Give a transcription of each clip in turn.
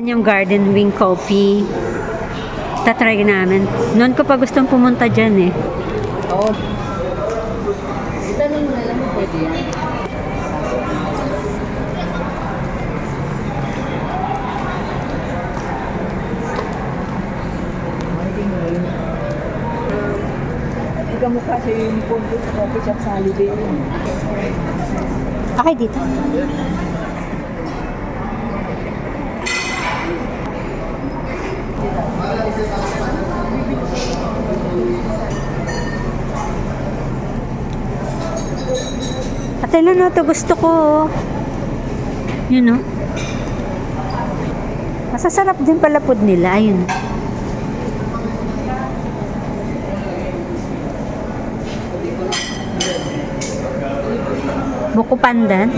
Yan yung Garden Wing Coffee. Tatry namin. Noon ko pa gustong pumunta dyan eh. Oo. Itanong mo na lang kung pwede yan. Ikaw mo kasi yung uniform ko sa coffee shop sa holiday. Okay, dito. Ate, ano to gusto ko? Yun no? Masasarap din pala food nila. Ayun. Buko pandan.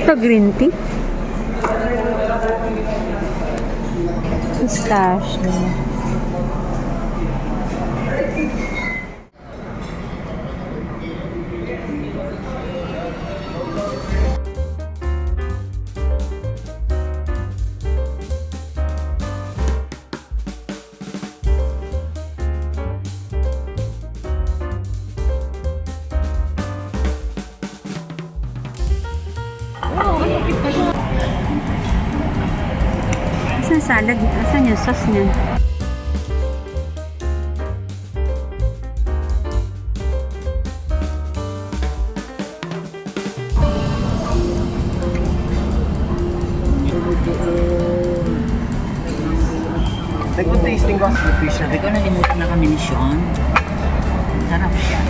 Ito green tea. Pistachio. Asan salad? Asan yung sauce niya? Nag-tasting ko sa fish. Sabi ko, nalimutan na kami ni Sean. Sarap siya.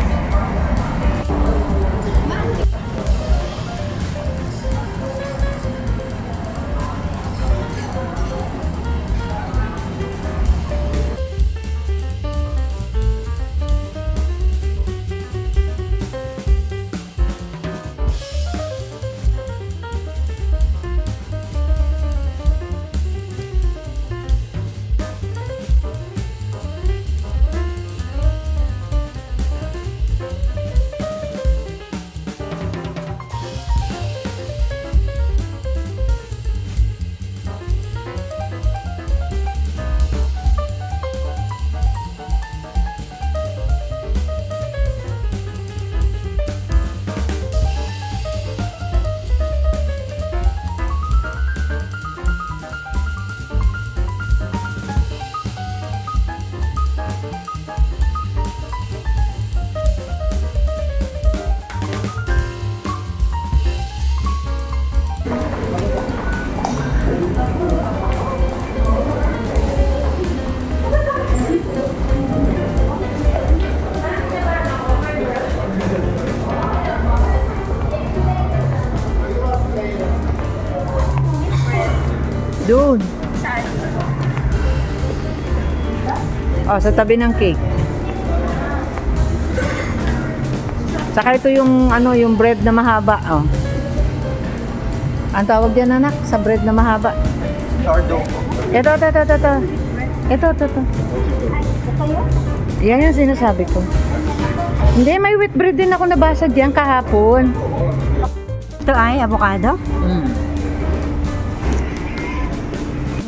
Doon. Oh, sa tabi ng cake. Saka ito yung ano, yung bread na mahaba, oh. Ang tawag diyan, anak, sa bread na mahaba. Sourdough. Ito. Ito. Yan yung sinasabi ko. Hindi, may wheat bread din ako nabasa diyan kahapon. Ito ay avocado.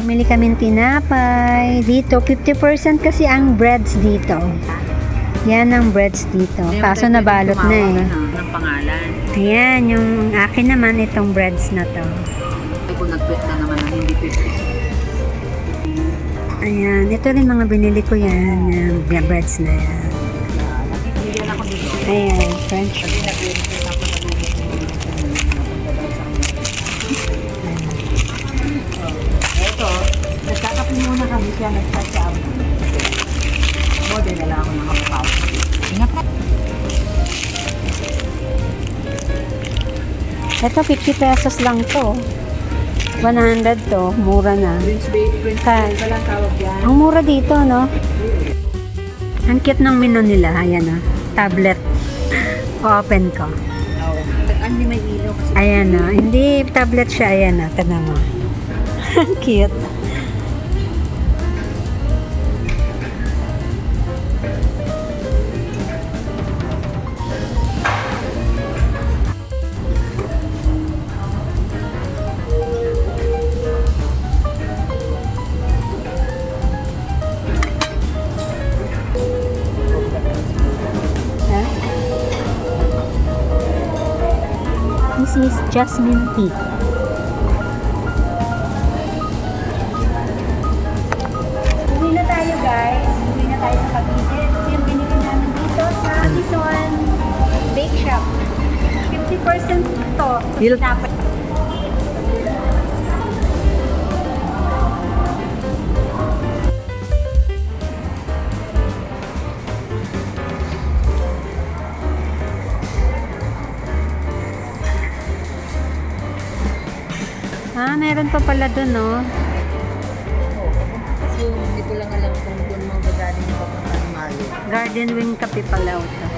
Bumili kaming tinapay. Dito, 50% kasi ang breads dito. Yan ang breads dito. Kaso nabalot na eh. Ng pangalan. Ayan, yung akin naman itong breads na to. Ay, kung nag-bet na naman na hindi 50. Ayan, ito rin mga binili ko yan. Yung breads na yan. Nakikilian ako dito. Ayan, French. Kasi nag-bet ako sa ito, nagkakape muna kami siya, nagsasabi. Model na lang ako ng avocado. Ito, 50 pesos lang to. 100 to, mura na. Prince Baby pa lang tawag yan. Ang mura dito, no? Ang cute ng menu nila. Ayan, no? Tablet. O-open ko. Hindi may ilaw kasi. Ayan, no? Hindi tablet siya. Ayan, no? Tignan mo. Cute. is jasmine tea. Uwi na tayo guys. Uwi na tayo sa Cavite. Ito yung binili namin dito sa Amazon Bake Shop. 50% to. Dapat. Meron pa pala dun, no? Kasi hindi ko lang alam kung doon mga gagaling pa ng Mali. Garden Wing Kape pala ito.